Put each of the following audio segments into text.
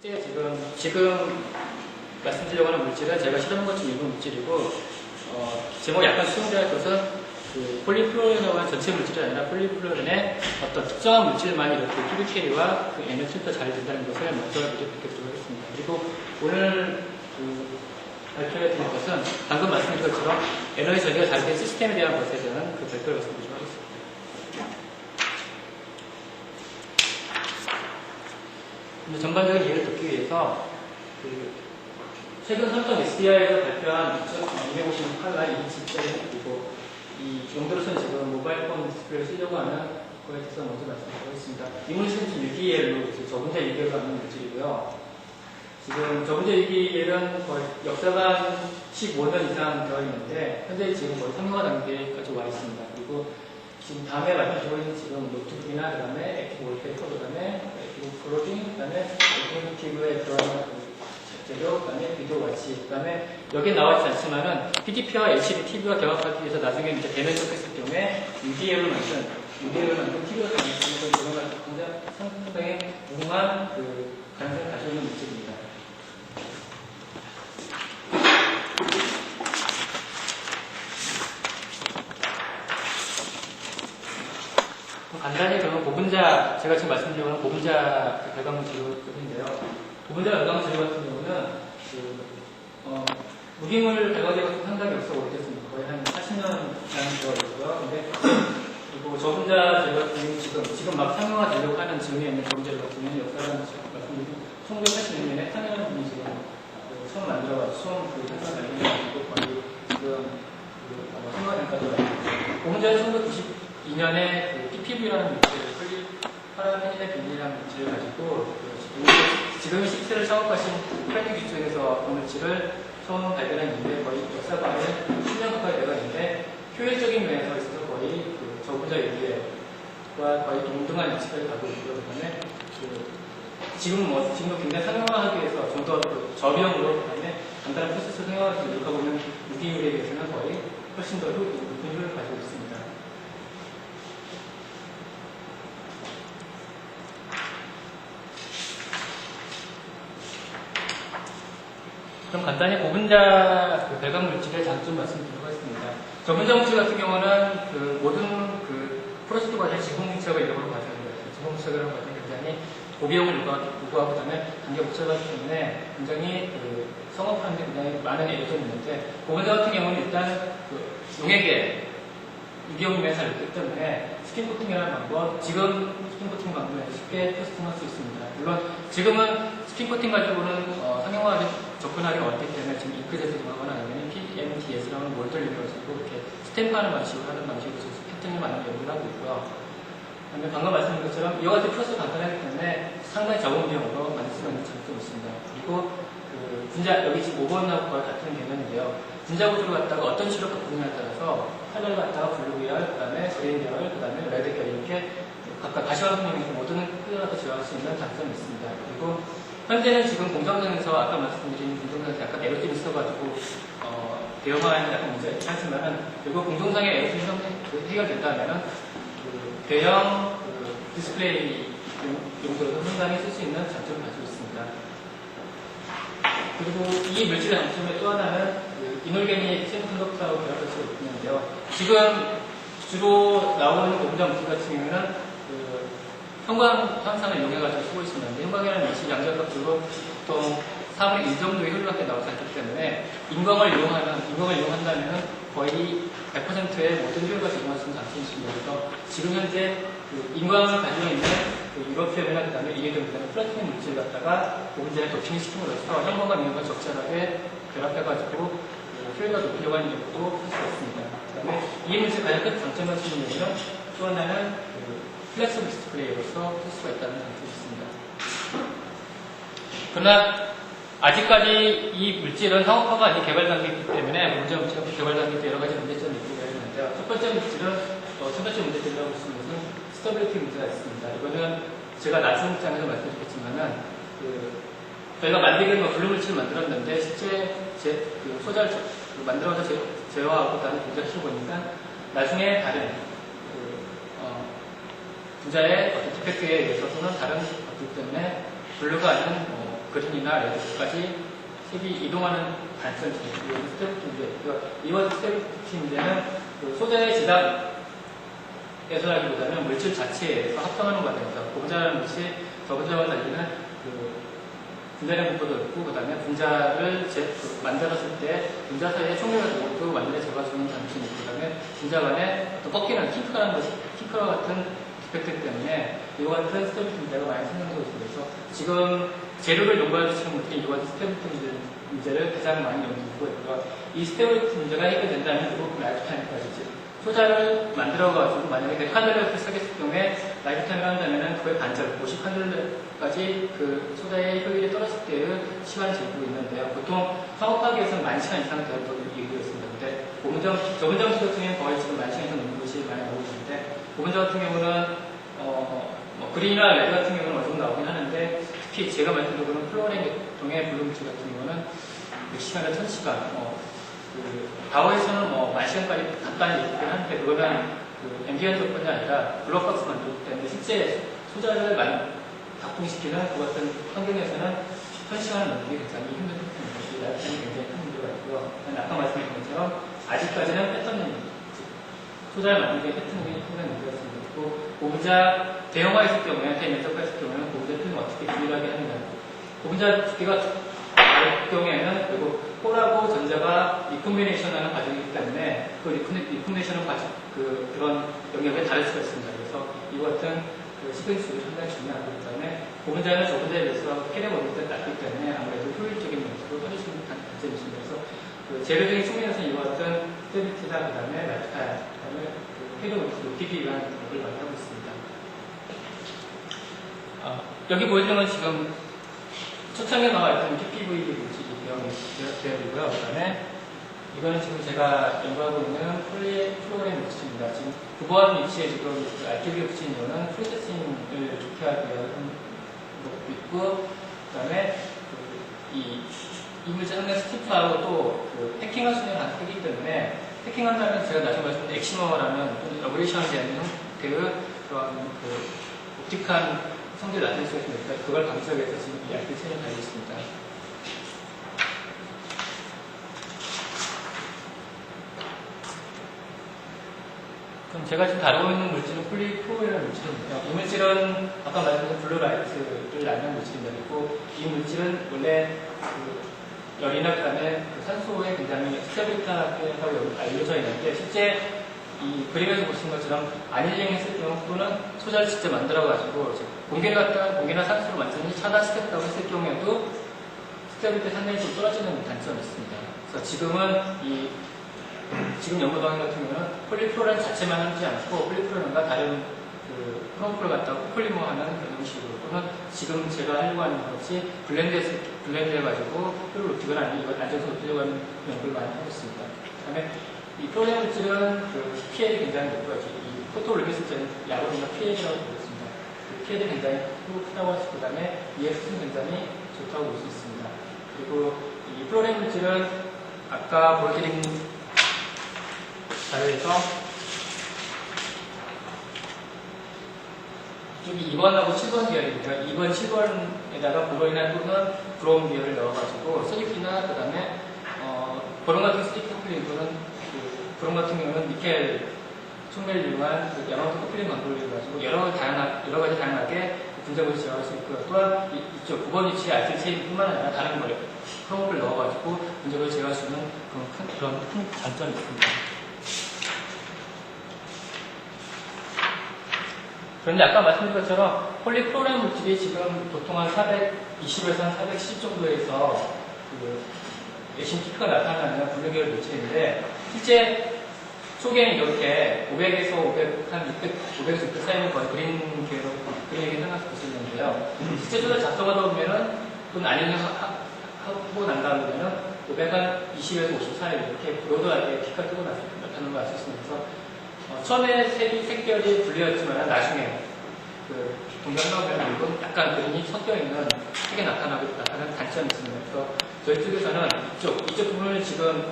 실제 지금 말씀드리려고 하는 물질은 제가 실험한 것 중 일부 물질이고, 제목이 약간 수동적인 것은 그 폴리플로렌과 전체 물질이 아니라 폴리플로렌의 어떤 특정한 물질만 이렇게 PBK와 그 NO 필터 잘 된다는 것을 먼저 밝혀드리도록 하겠습니다. 그리고 오늘 발표해 드릴 것은 방금 말씀드린 것처럼 에너지 전개가 잘 된 시스템에 대한 것에 대한 그 발표를 말씀드리도록 하겠습니다. 전반적인 이해를 돕기 위해서 최근 삼성 SDI에서 발표한 256칼라 2인치짜리 그리고 이 용도로서는 지금 모바일 폰 디스플레이를 쓰려고 하는 거에 대해서 먼저 말씀드리겠습니다. 이 물질은 유기엘로 저분자 유기엘로 하는 물질이고요. 지금 저분자 유기엘은 거의 역사가 15년 이상 되어 있는데 현재 지금 거의 상용화 단계까지 와 있습니다. 그리고 지금 다음에 말씀드리고 있는 지금 노트북이나 그 다음에 액티브 월페이퍼, 그 다음에 액티브 클로징, 그 다음에 오토모티브에 들어가는 재료, 그 다음에 비디오 와치, 그 다음에 여기에 나와 있지 않지만은 PDP와 LCD TV와 경합하기 위해서 나중에 이제 대면 접했을 경우에 UDL로 만든 TV가 가능성을 적용할 굉장히 상당히 무궁한 그 가능성을 가지고 있는 물질입니다. 간단히 그러면 보분자, 제가 지금 말씀드리는 보분자 결과물 재료인데요. 보분자 결과물 재료 같은 경우는 무기물 발광제가 상당히 역사가 오래됐습니다. 거의 한 40년 되어 있고요. 근데 그리고 저분자 재료 같은 경우는 지금 막 상용화 되려고 하는 즈음에 있는 저분자 재료 같은 경우는 역사가 말씀드린 1986년에 탄현분이 지금 처음 만들어가지고 처음 그 생산 발견해가지고 거의 지금 상용화된까지 왔습니다. 보분자는 1992년에 PPV라는 물질을 파란 페닐레 비닐이라는 물질을 가지고 지금 시트를 창업하신 프라이드 기준에서 그 물질을 처음 발견한 이후에 거의 역사가 한 10년 가까이 되어가는데 효율적인 면에서 있어서 거의 그 저분자 유기와 거의 동등한 위치까지 가고 있고요. 그다음에 지금도 굉장히 상용화하기 위해서 좀 더 저비용으로 그다음에 간단한 프로세스를 상용화하기 노력하고 있는 무기율에 비해서는 거의 훨씬 더 높은 효율을 가지고 있습니다. 그럼 간단히 보분자 발광 물질의 장점 말씀드리도록 하겠습니다. 저분자 물질 같은 경우는 모든 프로세스 과정의 지공물질과 이력으로 가져옵니다. 지공물질이라는 과정이 굉장히 고비용을 요구하고 그다음에 단계 복잡하기 때문에 굉장히 성업하는 데 굉장히 많은 애로점이 있는데 보분자 같은 경우는 일단 용액에 유기용면에 살렸기 때문에 스핀코팅이라는 방법, 지금 스핀코팅 방법에서 쉽게 테스팅할 수 있습니다. 물론 지금은 스핀코팅 가지고는 상용화에 접근하기 어렵기 때문에 지금 잉크젯을 이용하거나 아니면 PMDS라는 몰드를 이용해서 이렇게 스탬프하는 방식으로 하는 방식으로 패턴을 많이 연구를 하고 있고요. 그다음에 방금 말씀드린 것처럼 이와 같은 프로세스가 간단하기 때문에 상당히 적은 비용으로 만들 수 있는 장점이 있습니다. 그리고 분자, 여기 지금 5번하고 같은 개념인데요. 분자 구조를 갖다가 어떤 식으로 바꾸느냐에 따라서 칼라를 갖다가 블루 계열, 그 다음에 그린 계열, 그 다음에 레드 계열 이렇게 각각 가시화 성능에서 모든 클라를 제어할 수 있는 장점이 있습니다. 그리고 현재는 지금 공정상에서 아까 말씀드린 공정상에서 약간 에러점이 있어가지고 대형화에는 약간 문제가 있지 않지만은 그리고 공정상의 에러점이 해결된다면은 대형 디스플레이 용도로도 상당히 쓸 수 있는 장점을 가지고 있습니다. 그리고 이 물질의 장점의 또 하나는 이놀게닉 세미컨덕터하고 결합할 수 있는데요. 지금 주로 나오는 보분자 물질 같은 경우는 형광 현상을 이용해가지고 쓰고 있습니다. 형광이라는 것이 양자값으로 보통 3분의 1 정도의 효율밖에 나오지 않기 때문에 인광을 이용한다면 거의 100%의 모든 효율과 제공할 수 있는 장점이 있습니다. 그래서 지금 현재 인광을 가지고 있는 유로피움이나 그 다음에 이해종, 그 다음에 플라티늄 물질 갖다가 보분자에 도핑을 시킴으로써 형광과 인광과 적절하게 결합해가지고 효율과 높이려고 하는 연구도 할 수가 있습니다. 그 다음에 이 물질 가장 큰 장점을 쓰는 이유는 또 하나는 플렉서블 디스플레이로서 쓸 수가 있다는 장점이 있습니다. 그러나 아직까지 이 물질은 상업화가 아닌 개발 단계이기 때문에 문제 물질은 개발 단계 때 여러 가지 문제점이 있고 있는데요. 첫 번째 문제점이라고 볼 수 있는 것은 스테빌리티 문제가 있습니다. 이거는 제가 나중 장에서 말씀드렸지만은 저희가 만들기는 블루 물질을 만들었는데 실제 소자를 만들어서 제어하고 그다음에 분자시켜 보니까 나중에 다른 분자의 어떤 디펙트에 의해서 또는 다른 것들 때문에 블루가 아닌 그린이나 레드까지 색이 이동하는 단점이 있고요. 스테레오티프 문제고요. 이번 스테레오티프 문제는 그 소재의 지단에서라기보다는 물질 자체에서 합성하는 과정에서 고분자라는 것이 저분자와 달리는 그 분자량 분포도 있고, 그 다음에 분자를 만들었을 때 분자 사이에 총류가 모두 완전히 잡아주는 장점이 있고, 그 다음에 분자 간에 어떤 꺾이는 킹크와 같은 디펙트 때문에 이와 같은 스테빌리티 문제가 많이 생겨나고 있습니다. 그래서 지금 재료를 연구해주시는 분들이 이와 같은 스테빌리티 문제를 가장 많이 연구하고 있고요. 이 스테빌리티 문제가 해결된다면 결국 라이프타임까지 소자를 만들어가지고 만약에 100칸들을 쓰겠을 경우에 라이프타임을 한다면 그의 반절, 50칸들까지 그 소자의 효율이 떨어질 때의 시간을 재고 있는데요. 보통 사업하기에서는 10,000시간 이상 되었다고 얘기하고 있습니다. 근데 저분정 같은 경우는 거의 지금 10,000시간 이상 넘는 것이 많이 나오고 있는데, 고분정 같은 경우는 그린이나 레드 같은 경우는 어느 정도 나오긴 하는데, 특히 제가 말씀드린 플로어링 계통의 블루물질 같은 경우는 100시간에 1000시간, 그 다워에서는 10,000시간까지 간단히 얘기를 하는데, 그거는 그 앰비언트뿐이 아니라 블록박스 만들기 때문에 실제 소자를 작동시키는 그 같은 환경에서는 1000시간을 넘는 게 굉장히 힘든 것이 라이프타임이 굉장히 큰 문제가 있고요. 아까 말씀드린 것처럼 아직까지는 패턴이 소자를 만드는 게 패턴이 큰 문제가 있습니다. 또 고분자 대형화했을 경우에, 대면적화했을 경우에는 고분자 필름을 어떻게 비율하게 하느냐. 고분자 두께가 할 경우에는 그리고 홀하고 전자가 리코미네이션 하는 과정이기 때문에 그 리코미네이션은 그런 영역에 다를 수가 있습니다. 그래서 이와 같은 그 시퀀스도 상당히 중요하기 때문에 고분자는 저분자에 비해서 캐리어 원리가 낮기 때문에 아무래도 효율적인 면에서도 해주시는 단점이 있습니다. 그래서 그 재료적인 측면에서 이와 같은 스테빌리티나 그 다음에 라이프타임, 그 다음에 캐리어 원리를 높이기 위한 노력을 많이 하고 있습니다. 여기 보여주는 건 지금 초창기에 나와 있던 PPV 물질이 되어 있고요. 그 다음에 이거는 지금 제가 연구하고 있는 폴리플로렌 물질입니다. 지금 구보한 위치에 지금 RGB에 붙인 이유는 프로세싱을 좋게 하기 위한 것도 있고, 그 다음에 이 물질 상당히 스티프하고 또 그 패킹할 수 있는 크기 때문에 패킹한다면 제가 나중에 말씀드린 엑시머라는 러브레이션에 대한 형태의 그런 그 옵틱한 성질을 나타낼 수가 있으니까 그걸 방지하기 위해서 지금 이 RGB를 달고 있습니다. 그럼 제가 지금 다루고 있는 물질은 폴리프로이라는 물질입니다. 이 물질은 아까 말씀드린 블루라이트를 낳는 물질입니다. 그리고 이 물질은 원래 그 열이나 그다음에 그 산소에 굉장히 스테빌리티하다고 알려져 있는데, 실제 이 그림에서 보시는 것처럼 아닐링 했을 경우 또는 소자를 직접 만들어가지고 공기나 산소를 완전히 차단시켰다고 했을 경우에도 스테빌리티 상당히 좀 떨어지는 단점이 있습니다. 그래서 지금 연구 방향 같은 경우는 폴리프로렌 자체만 하지 않고 폴리프로렌과 다른 그 프롬프를 갖다가 코폴리머하는 그런 형식으로, 또는 지금 제가 하려고 하는 것이 블렌드해가지고 효율을 높이거나 아니면 이걸 안정성 높이려고 하는 연구를 많이 하고 있습니다. 그 다음에 이 프로렌 물질은 그 pL이 굉장히 높고요. 이 포토루미스트는 야구이나 pL이라고 부르습니다. 그 pL이 굉장히 크다고 하시고, 그 다음에 EF는 굉장히 좋다고 볼 수 있습니다. 그리고 이 프로렌 물질은 아까 보여드린 자료에서 이쪽이 2번하고 7번 계열입니다. 2번, 7번에다가 보론이나 또는 브롬 계열을 넣어가지고 슬리피나 그 다음에 보론 같은 스틱 커플링 또는 그 브롬 같은 경우는 니켈 촉매를 이용한 그 야마토 커플링 광고를 이용해가지고 여러 가지 다양하게 분자물을 제어할 수 있고요. 또한 이쪽 9번 위치의 알뜰 체인뿐만 아니라 다른 거를 프롬을 넣어가지고 분자물을 제어할 수 있는 그런 큰 장점이 있습니다. 그런데 아까 말씀드린 것처럼 폴리프로렌 물질이 지금 보통 한 420에서 한 410 정도에서 그 액션 피크가 나타나는 블루계열 물질인데, 실제 초기에는 이렇게 500에서 500, 한 500에서 600 사이는 거의 그린에게 생각할 수 있었는데요. 실제 소자 작동하다 보면은, 또는 아니면 하고 난 다음에는 520에서 50 사이 이렇게 브로드하게 피크가 뜨고 나타나는 걸 알 수 있습니다. 그래서 처음에 색결이 분리였지만 나중에 그 동작나오면 이건 약간 그림이 섞여 있는 색이 나타나는 단점이 있습니다. 그래서 저희 쪽에서는 이쪽 부분을 지금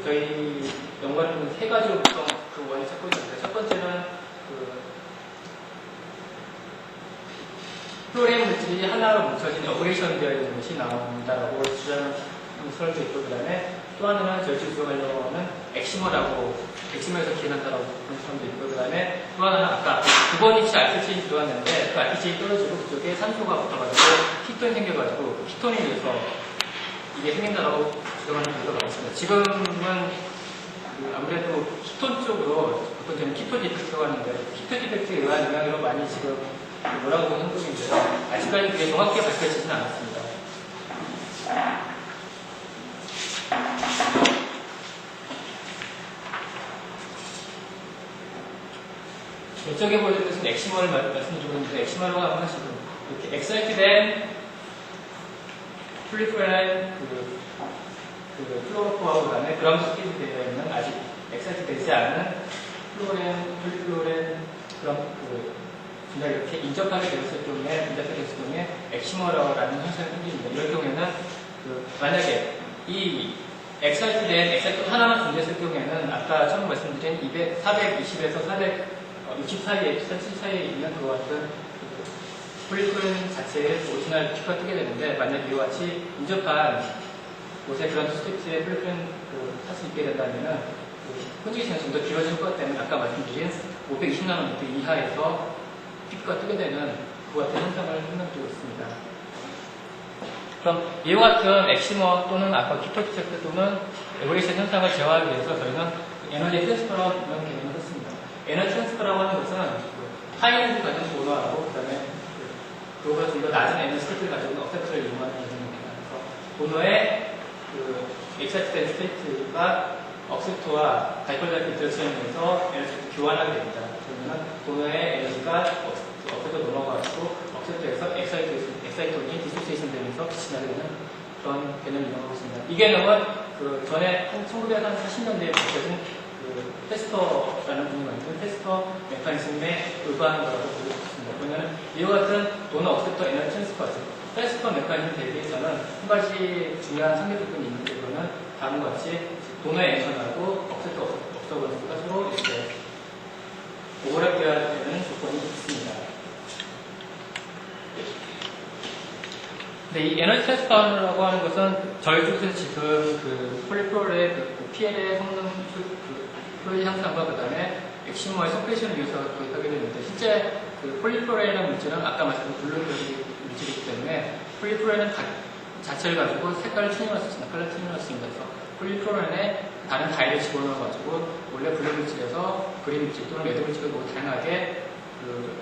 저희 연구하는 세 가지로 보통 그 원인을 찾고 있는데, 첫 번째는 플로렌 물질이 하나로 뭉쳐진 어그레이션 되어 있는 것이 나온다라고 주장하는 설도 있고, 그 다음에 또 하나는 저희 주장하려고 하는 엑시머에서 기인한다라고 그런 사람도 있고, 그 다음에 또 하나는 아까 두 번이치 알키체인이 들어왔는데 그 알키체인이 떨어지고 그쪽에 산소가 붙어가지고 키톤이 생겨가지고 키톤에 의해서 이게 생긴다라고 주장하는 분도 많습니다. 지금은 아무래도 키톤 쪽으로 보통 저는 키토 디펙트라고 하는데 키토 디펙트에 의한 영향으로 많이 지금 뭐라고 하는 중인데요. 아직까지 그게 정확히 밝혀지지는 않았습니다. 이쪽에 보여드린 것은 엑시머를 말씀드리고 있는데, 엑시머라고 하면 지금 이렇게 엑사이트된 플리프렌 플로로포하고 그다음에 그라운드 스피드 되어 있는 아직 엑사이트 되지 않은 플로렌 분자 이렇게 인접하게 되었을 경우에 분자가 됐을 경우에 엑시머라는 현상이 생깁니다. 이럴 경우에는 만약에 이 엑사이트 하나만 존재했을 경우에는 아까 처음 말씀드린 420에서 460 사이에 있는 그와 같은 폴리프렌 자체의 오리지널 피가 뜨게 되는데, 만약 이와 같이 인접한 곳에 그라운드 스피드의 폴리프렌 탓이 있게 된다면은 혼직이 시간이 좀 더 길어질 것 때문에 아까 말씀드린 520나노미터 이하에서 피크가 뜨게 되는 그와 같은 현상을 설명드리고 있습니다. 그럼 이와 같은 엑시머 또는 아까 키토 디텍트 또는 에버레이션 현상을 제어하기 위해서 저희는 에너지 트랜스퍼라는 개념을 썼습니다. 에너지 트랜스퍼라고 하는 것은 하이에너지 가진 도너하고 그 다음에 그거보다 좀 더 낮은 에너지 스테이트를 가지고 있는 어펙터를 이용하는 개념입니다. 그래서 도너의 엑사이트된 스테이트가 억셉터와 다이폴라이트 인터랙션에서 에너지를 교환하게 됩니다. 그러면 도너의 에너지가 억셉터 넘어가고 억셉터에서 엑사이토니 디소시에이션 되면서 빛이 나게 되는 그런 개념을 이용하고 있습니다. 이 개념은 전에 1940년대에 밝혀진 테스터라는 분이 만든 테스터 메커니즘에 의거하는 거라고 보고 있습니다. 그러면 이와 같은 도너 억셉터 에너지 트랜스퍼 메커니즘 대비해서는 한 가지 중요한 상대 조건이 있는데, 그거는 다음과 같이 도너의 에너지하고 억셉터 건수가 서로 이렇게 오버랩되어야 되는 조건이 있습니다. 근데 이 에너지 트랜스퍼라고 하는 것은 저희 쪽에서 지금 폴리프롤의 PL의 성능 플로이 향상과 그 다음에 엑시머의 서프레이션을 위해서 도입하게 되는데, 실제 폴리프롤이라는 물질은 아까 말씀드린 블루베리 물질이기 때문에 폴리프롤은 자체를 가지고 색깔을 튜닝할 수 있습니다. 컬러 튜닝할 수 있습니다. 그래서 폴리프롤에 다른 다이를 집어넣어가지고 원래 블루 물질에서 그린 물질 또는 레드 물질을 너무 다양하게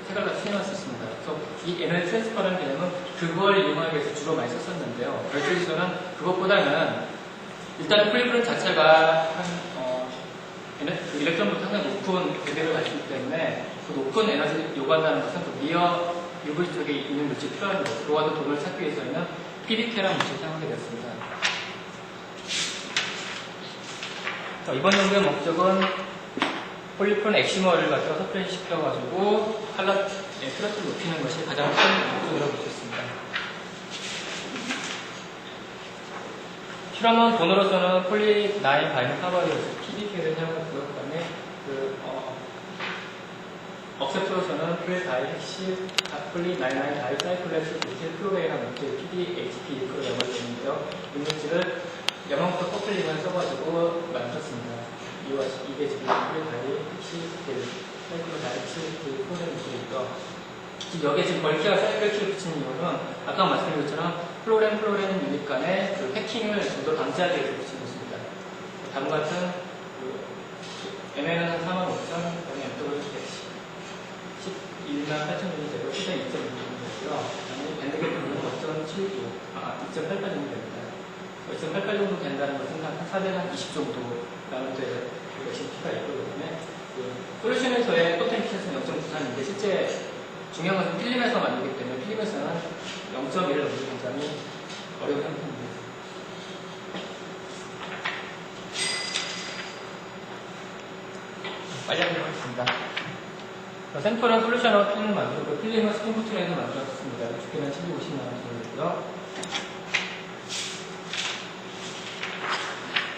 색깔을 튜닝할 수 있습니다. 그래서 이 에너지 트랜스퍼라는 개념은 그걸 이용하기 위해서 주로 많이 썼었는데요. 저희 쪽에서는 그것보다는 일단 폴리프롤 자체가 일렉트론부터 상당히 높은 레벨을 가지고 있기 때문에 그 높은 에너지를 요구한다는 것은 그 미어 UV 쪽에 있는 물질이 필요한 거죠. 그와 같은 돈을 찾기 위해서는 PBK라는 물질을 사용하게 되었습니다. 이번 연구의 목적은 폴리프론 엑시머를 가지고 서프레시 시켜가지고 트러스를 높이는 것이 가장 큰 목적이라고 볼 수 있습니다. 실험은 돈으로서는 폴리나인 바이닐 카바리오스 PDK를 사용했고요. 그 다음에 억셉터로서는 폴리나인 다이사이클레스 물질 플로레이라는 물질 PDHP 를 연구했는데요. 이 물질을 영양부터 커플링을 써가지고 만들었습니다. 이게 지금 사이클로 플로레 물질이고요. 여기에 지금 벌키와 사이클키를 붙이는 이유는 아까 말씀드린 것처럼 플로렌 유닛 간의 해킹을 좀 더 방지하기 위해서 붙이는 것입니다. 다음과 같은 MN은 한 45,000, 그다음에 MW는 11만 8,000원이 되고 시대 2.6 정도 되고요. 그다음에 밴드게이트는 2.8 정도 됩니다. 2.88 정도 된다는 것은 한 420 정도 라운드에 열심히 피가 있고, 그다음에 솔루션에서의 토템 피셔스는 0.93인데 실제 중요한 것은 필름에서 만들기 때문에 필름에서는 0.1을 넘기기 굉장히 어려운 상태입니다. 빨리 하도록 하겠습니다. 샘플은 솔루션으로 필름을 만들고 필름은 스팀부트에서 만들었습니다. 두께는 750나노 정도고요.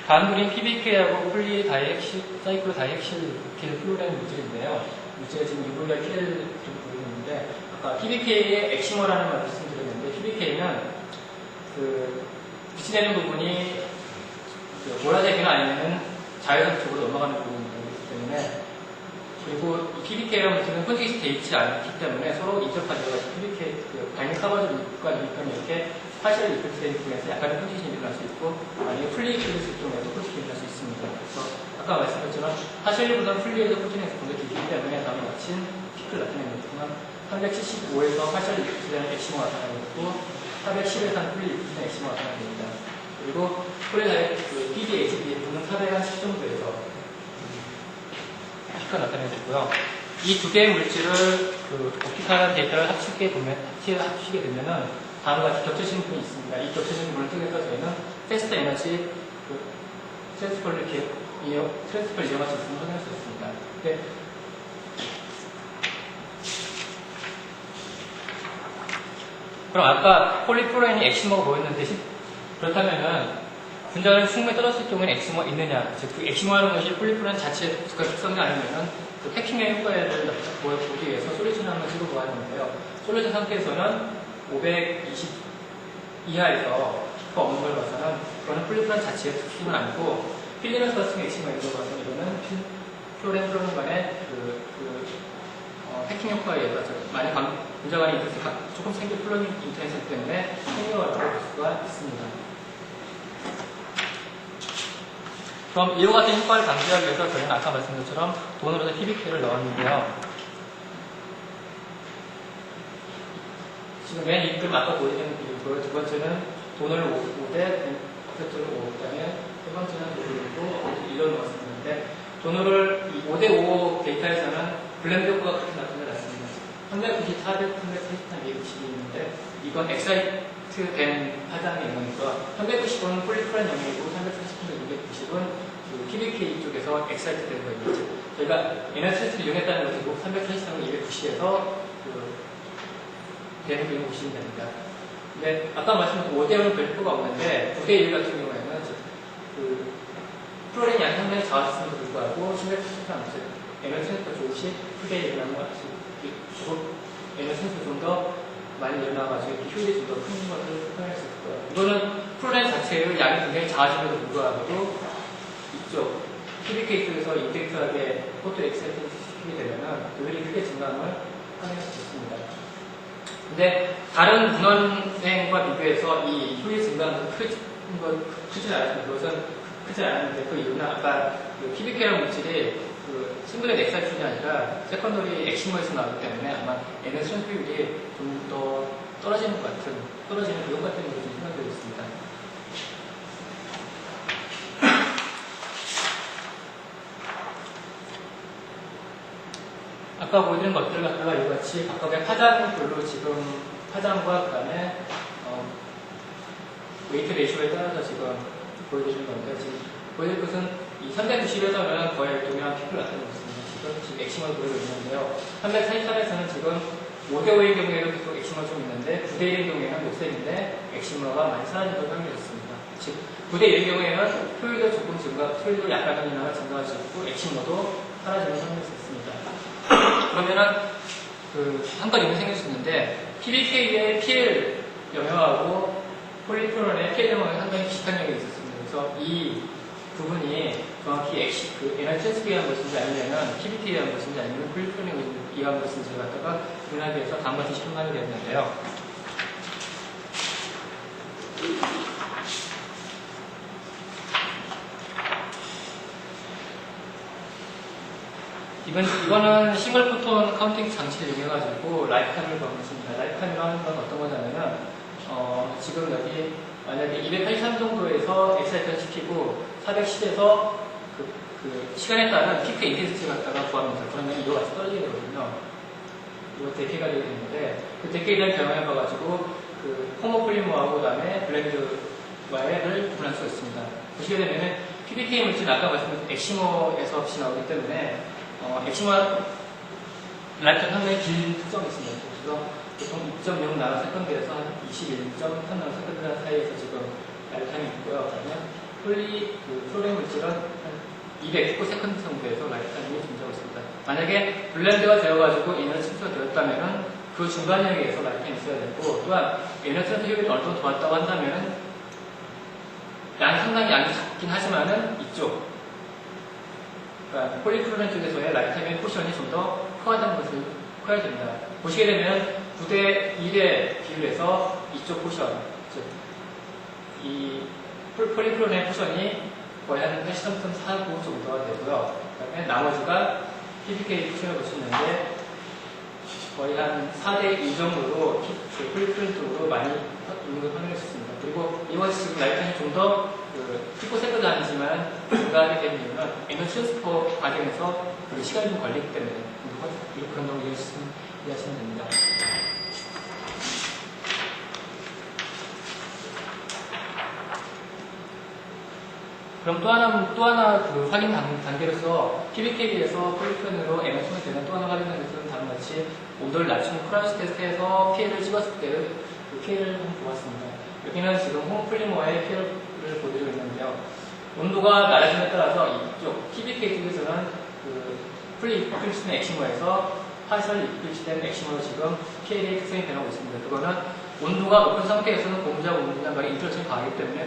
다음 그림 PBK하고 사이클로 다이헥실 플로렌 물질인데요. 물질에 지금 UV와 킬을 좀 보이는데 아까 PBK의 엑시머라는 말을 말씀드렸는데, PBK는 그 빛이 내는 부분이 그 보라색이나 아니면 자외선 쪽으로 넘어가는 부분이기 때문에, 그리고 이 PBK라는 물질은 혼식이 되어 있지 않기 때문에 서로 인접하죠. PBK, 그 바이닐 카바존과 유니콘이 이렇게 파시를 이끌게 되면서 약간의 혼식이 일어날 수 있고, 만약에 플리이크를 쓸 경우에도 혼식이 일어날 수 있습니다. 그래서 아까 말씀드렸지만 파실보다는 플리에서 코팅에서 좀 더 길기 때문에 다음에 마친 피크를 나타내는 거지만 375에서 파실 이끌에 엑시모가 나타나고 410에서 플리 이끌에 엑시모가 나타납니다. 그리고 폴리사의 그 PDHD 또는 410 정도에서 피크가 나타내고 있고요. 이 두 개의 물질을 그 옵티컬한 데이터를 합치게 되면은 다음과 같이 겹쳐지는 부분이 있습니다. 이 겹쳐지는 부분을 통해서 저희는 테스트 에너지 트랜스퍼를 이용할 수 있음을 확인할 수 있습니다. 네. 그럼 아까 폴리프로렌이 엑시머가 뭐였는데, 그렇다면은 분자를 충분히 떨어졌을 경우에는 엑시머가 있느냐, 즉 그 엑시머라는 것이 폴리프로렌 자체의 특성이 아니면은 그 패킹의 효과를 보기 위해서 솔루션을 한번 찍어보아야 하는데요. 솔루션 상태에서는 520 이하에서 피크가 없는 걸 봐서는 그거는 폴리프로렌 자체의 특성은 아니고, 필리너스 같은 엑시머에 들어가서 이거는 플로렌 플로렌 간의 패킹 효과에 의해서 많이 분자 간의 인터랙션이 조금 생긴 플로렌 인터랙션 때문에 생겨라고 볼 수가 있습니다. 그럼 이와 같은 효과를 방지하기 위해서 저희는 아까 말씀드린 것처럼 돈으로서 PBK를 넣었는데요. 지금 맨 윗글 아까 보여드린 비율고요. 두 번째는 돈을 5대, 콘센트를 5, 그 다음에 세 번째는 돈을 6고 이런 넣었었는데, 돈을 5대5 데이터에서는 블렌드 효과가 그렇게 나타났습니다. 390, 400, 330, 290이 있는데, 이건 엑사이트 된 파장의 영역이고, 390은 폴리프렌 영역이고, 330, 290은 그 PBK 쪽에서 엑사이트 된 거예요. 저희가 에너지를 이용했다는 것이고, 340, 290에서 되는 경우 보시면 됩니다. 근데 아까 말씀드린 5대5는 별 필요가 없는데 9대1 같은 경우에는 그 프로그램 양이 상당히 작았음에도 불구하고 신뢰수가 않죠. 에너지가 조금씩 크게 일어나는 에너지가 좀 더 많이 일어나가지고 효율이 좀 더 큰 것을 표현할 수 있고요. 이거는 프로그램 자체의 양이 굉장히 작아짐에도 불구하고 이쪽 PBK 쪽에서 인덱스하게 포토 엑셀을 시키게 되면은 효율이 크게 증가함을 확인할 수 있습니다. 근데 다른 분원행과 비교해서 이 효율 증가는 크지 않습니다. 그것은 크지 않았는데 그 이유는 아까 그 PBK라는 물질이 그 싱글렛 엑사이트이 아니라 세컨더리 엑시머에서 나오기 때문에 아마 에너지 효율이 좀 더 떨어지는 그 효과 때문에 좀 생각되고 있습니다. 아까 보여드린 것들을 갖다가 이같이 각각의 파장별로 지금 파장과 그 다음에 웨이트 레이쇼에 따라서 지금 보여드리는 건데, 지금 보여드릴 것은 이 390에서는 거의 동일한 피크를 나타내고 있습니다. 지금 엑시머를 보여드리고 있는데요. 343에서는 지금 5대5의 경우에도 계속 엑시머가 좀 있는데 9대1의 경우에는 녹색인데 엑시머가 많이 사라진 걸 확인했습니다. 즉 9대1의 경우에는 효율도 조금 효율도 약간이나마 증가할 수 있고 엑시머도 사라지는 걸 확인했습니다. 그러면은 한 가지 의문이 생길 수 있는데 PBK의 PL 영역하고 폴리프로렌의 PL 영역이 상당히 비슷한 영역이 있었습니다. 그래서 이 부분이 정확히 에너지 트랜스퍼에 의한 것인지 아니면 PBK에 의한 것인지 아니면 폴리프로렌에 의한 것인지를 갖다가 분하기 위해서 다음과 같이 실험하게 되었는데요. 이거는 싱글 포톤 카운팅 장치를 이용해가지고 라이프타임을 보았습니다. 라이프타임이라는 건 어떤 거냐면은, 지금 여기 만약에 283 정도에서 엑사이트를 시키고 410에서 그 시간에 따른 피크 인텐시티를 갖다가 구합니다. 그러면 이거 같이 떨어지게 되거든요. 이거 데케가 되게 되는데, 그 데케에 대한 경험해봐가지고 그 호모폴리머하고 그 다음에 블렌드와를 구분할 수가 있습니다. 보시게 되면은 PBK 물질은 아까 말씀드린 엑시머에서 없이 나오기 때문에 엑시머 라이프타임 상당히 긴 특성이 있습니다. 그래서 보통 2.0 나노세컨드에서 21.3 나노세컨드 사이에서 지금 라이프타임이 있고요. 그러면 프로그램 물질은 한 219세컨드 정도에서 라이프타임이 존재하고 있습니다. 만약에 블렌드가 되어가지고 에너지 침투가 되었다면은 그 그 중간역에 의해서 라이프타임이 있어야 되고, 또한 에너지 효율이 어느 정도 좋았다고 한다면 상당히 양이 작긴 하지만은 이쪽 그러니까 폴리프로렌 쪽에서의 라이프타임의 포션이 좀 더 커야 됩니다. 보시게 되면 9대 1의 비율에서 이쪽 포션, 즉 이 폴리프로렌 포션이 거의 한 13.49 정도가 되고요. 그다음에 나머지가 PPK 포션을 볼 수 있는데 거의 한 4대 2 정도로 폴리프로렌 쪽으로 많이 있는 걸 확인할 수 있습니다. 그리고 이것이 지금 라이프타임이 좀 더 피코세컨드 아니지만 증가하게 된 이유는 에너지 트랜스퍼 과정에서 시간이 좀 걸리기 때문에 그런 걸 이해하시면 됩니다. 그럼 또 하나 그 확인 단계로서 PBK에서 폴리프로렌으로 에너지가 되는 또 하나 확인하는 것은 다음과 같이 온도를 낮추는 크라우스 테스트에서 피해를 찍었을 때의 그 피해를 한번 보았습니다. 여기는 지금 홈플리머의 피해를 보여주고 있는데요. 온도가 낮아짐에 따라서 이쪽 PBK 쪽에서는 그 풀리프리시된 엑시머에서 파셜 리프리시된 엑시머로 지금 PLA 특성이 변하고 있습니다. 그거는 온도가 높은 상태에서는 고무장 온도량 간의 인터랙션이 강하기 때문에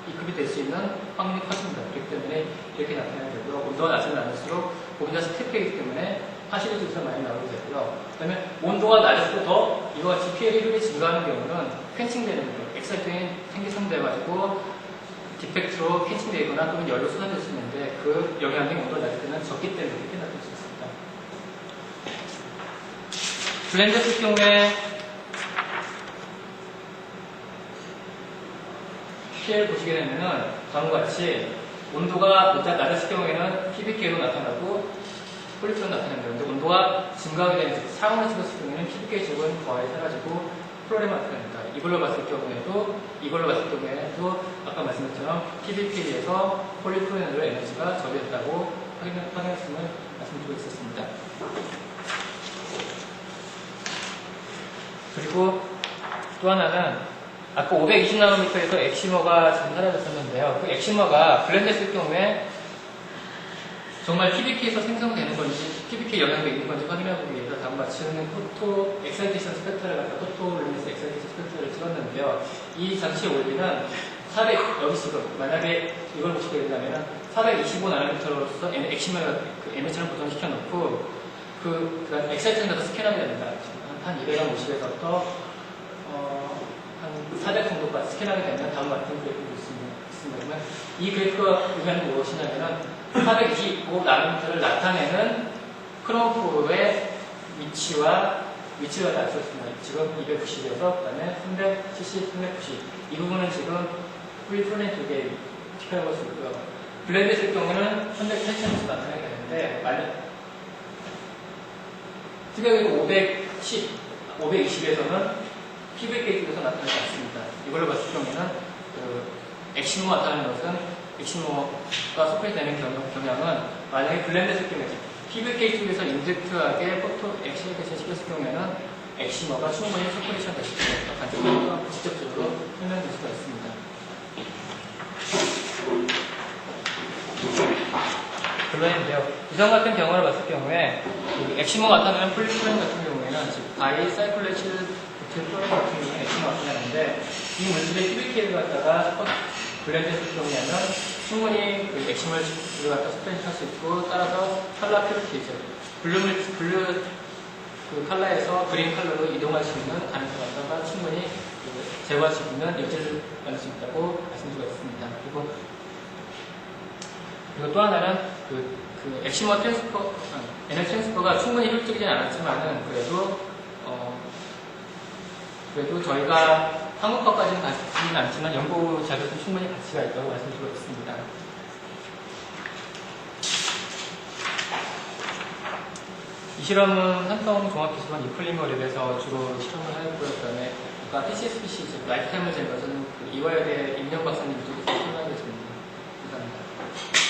이급이 될 수 있는 확률이 커집니다. 그렇기 때문에 이렇게 나타나게 되고요. 온도가 낮으면 낮을수록 고무장 스텝이기 때문에 파실의 증세가 많이 나오게 되고요. 그 다음에 온도가 낮을수록 더 이와 같이 PLA 증가하는 경우는 캔칭되는 거예요. 엑사이팅이 생성돼가지고 디펙트로 캔칭되거나 또는 열로 쏟아질 수 있는데 그 영향이 온도가 낮을 때는 적기 때문에 이렇게 나타날 수 있습니다. 블렌드 같은 경우에 피해를 보시게 되면은 다음과 같이 온도가 보다 낮았을 경우에는 PBK로 나타나고 폴리프로 나타납니다. 근데 온도가 증가하게 되면서 상온을 찍었을 경우에는 PBK 쪽은 거의 사라지고 플로레만 나타납니다. 이걸로 봤을 경우에도 아까 말씀드린 것처럼 PBK에서 폴리프로렌으로 에너지가 저지됐다고 확인했음을 말씀드리고 있었습니다. 그리고 또 하나는 아까 520나노미터에서 엑시머가 지금 사라졌었는데요. 그 엑시머가 블렌드했을 경우에 정말 PBK에서 생성되는 건지, PBK 영향도 있는 건지 확인하기 위해서 다음과 같이 포토 엑사이테이션 스펙트를 갖다 포토 루미너스 엑사이테이션 스펙트를 찍었는데요. 이 장치의 원리는 400, 여기 지금 만약에 이걸 보시게 된다면 425나노미터로서 엑시머가 그 MH를 보정시켜 놓고 그 엑사이테이션에서 스캔하게 됩니다. 한 250에서부터 한 400 정도까지 스캔하게 되면 다음과 같은 그래프가 있습니다. 그러면 이 그래프가 의미하는 무엇이냐면 425나노미터를 나타내는 크롬프로의 위치가 다 알려졌습니다. 지금 290에서 그 다음에 370, 390. 이 부분은 지금 폴리프로렌 쪽에 티카를 볼 수 있고요. 블렌드 했을 경우는 380에서 나타나게 되는데, 만약 특이하게 520에서는 PBK 쪽에서 나타나지 않습니다. 이걸로 봤을 경우에는 엑시모가 나타나는 것은 엑시모가 소프트되는 경향은 만약에 블렌드 했을 경우에 PBK 쪽에서 인젝트하게 포토 엑시모를 시켰을 경우에는 엑시모가 충분히 소프레션 됐을 때 간접적으로 직접적으로 설명될 수가 있습니다. 결론인데요. 이전 같은 경우를 봤을 경우에 엑시모가 나타나는 폴리프로렌 같은 경우에는 즉 다이사이클레틸 플로렌 같은 경우에 엑시모가 나타나는데 이 물질의 PBK를 갖다가 블렌드 했을 경우에는 충분히 그 엑시모를 갖다 스프레드 할 수 있고 따라서 컬러 퓨리티죠. 블루 그 컬러에서 그린 컬러로 이동할 수 있는 가능성을 갖다가 충분히 제거할 수 있는 여지를 만들 수 있다고 말씀드리고 있습니다. 그리고 또 하나는 그 엑시모 트랜스퍼, 에너지 트랜스퍼가 충분히 효율적이진 않았지만은 그래도 저희가 한국화까지는 가지는 않지만 연구 자료도 충분히 가치가 있다고 말씀드리고 있습니다. 이 실험은 삼성 종합기술원 이플리머 랩에서 주로 실험을 하였고요. 그 다음에 아까 PCSPC, 즉 라이프타임을 제거하는 이화여대 임영 박사님 쪽에서